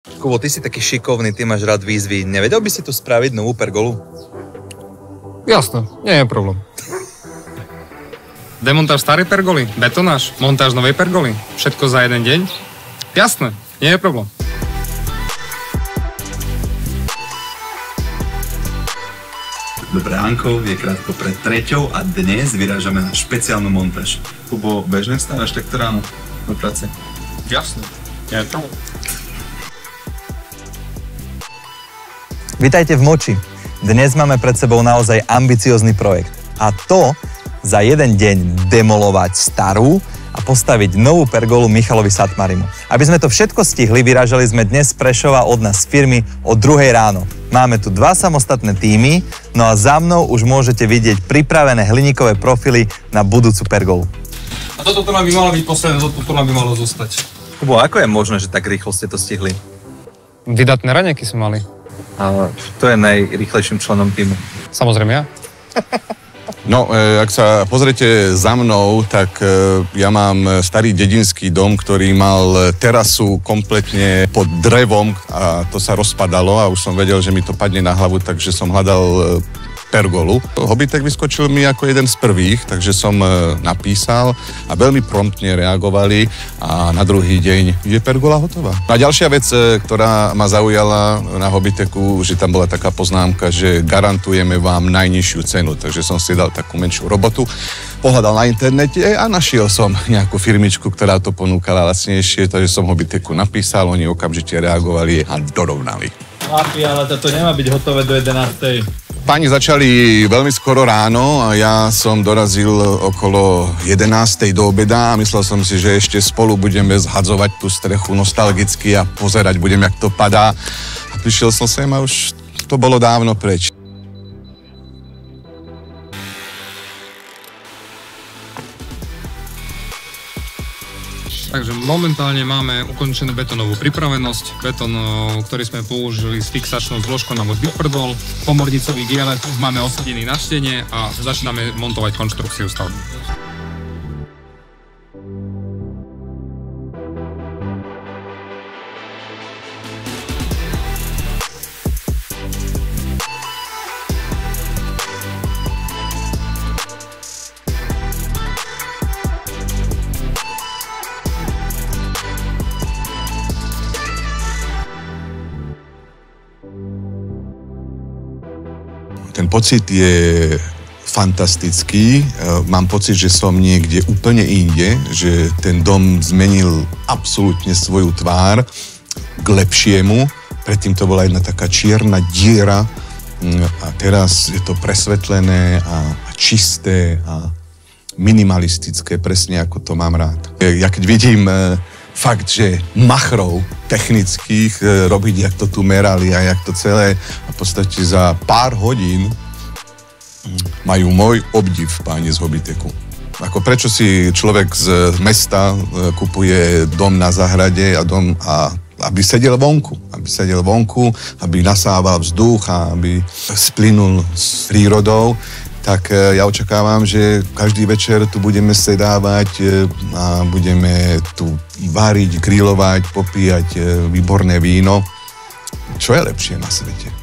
Kubo, ty si taký šikovný, ty máš rád výzvy. Nevedel by si tu spraviť novú pergolu? Jasné, nie je problém. Demontáž starej pergoly, betonáž, montáž novej pergoly. Všetko za jeden deň? Jasné, nie je problém. Dobré ránko, je krátko pred 3:00 a dnes vyrážame na špeciálnu montáž. Kubo, bežne stávaš takto ráno do práce? Jasné, nie je problém. Vitajte v Moči. Dnes máme pred sebou naozaj ambiciózny projekt. A to za jeden deň demolovať starú a postaviť novú pergolu Michalovi Satmarimu. Aby sme to všetko stihli, vyrážali sme dnes z Prešova od nás z firmy o 2:00 ráno. Máme tu 2 samostatné týmy, no a za mnou už môžete vidieť pripravené hliníkové profily na budúcu pergolu. A toto by malo byť posledné, toto by malo zostať. Kubo, ako je možné, že tak rýchlo ste to stihli? Vydatné raňajky sme mali. A kto je najrýchlejším členom týmu? Samozrejme ja. No, ak sa pozriete za mnou, tak ja mám starý dedinský dom, ktorý mal terasu kompletne pod drevom a to sa rozpadalo a už som vedel, že mi to padne na hlavu, takže som hľadal pergolu. Hobbytek vyskočil mi ako jeden z prvých, takže som napísal a veľmi promptne reagovali a na druhý deň je pergola hotová. A ďalšia vec, ktorá ma zaujala na Hobbyteku, že tam bola taká poznámka, že garantujeme vám najnižšiu cenu, takže som si dal takú menšiu robotu, pohľadal na internete a našiel som nejakú firmičku, ktorá to ponúkala lacnejšie, takže som Hobbyteku napísal, oni okamžite reagovali a dorovnali. Chlapi, ale toto nemá byť hotové do 11:00. Páni začali veľmi skoro ráno a ja som dorazil okolo 11:00 do obeda a myslel som si, že ešte spolu budeme zhadzovať tú strechu nostalgicky a pozerať budem, jak to padá. A prišiel som sem a už to bolo dávno preč. Takže momentálne máme ukončenú betónovú pripravenosť. Betón, ktorý sme použili s fixačnou zložkou na Biperdol. Pomornicový gielet máme osadený na štene a začíname montovať konštrukciu stavby. Ten pocit je fantastický. Mám pocit, že som niekde úplne inde, že ten dom zmenil absolútne svoju tvár k lepšiemu. Predtým to bola jedna taká čierna diera a teraz je to presvetlené a čisté a minimalistické, presne ako to mám rád. Ja keď vidím fakt, že machrov technických robiť, jak to tu merali a jak to celé a v podstate za pár hodín majú môj obdiv, páni z Hobbyteku. Ako prečo si človek z mesta kupuje dom na záhrade a aby sedel vonku, aby nasával vzduch a aby splynul s prírodou, tak ja očakávam, že každý večer tu budeme sedávať a budeme tu variť, grilovať, popíjať výborné víno. Čo je lepšie na svete?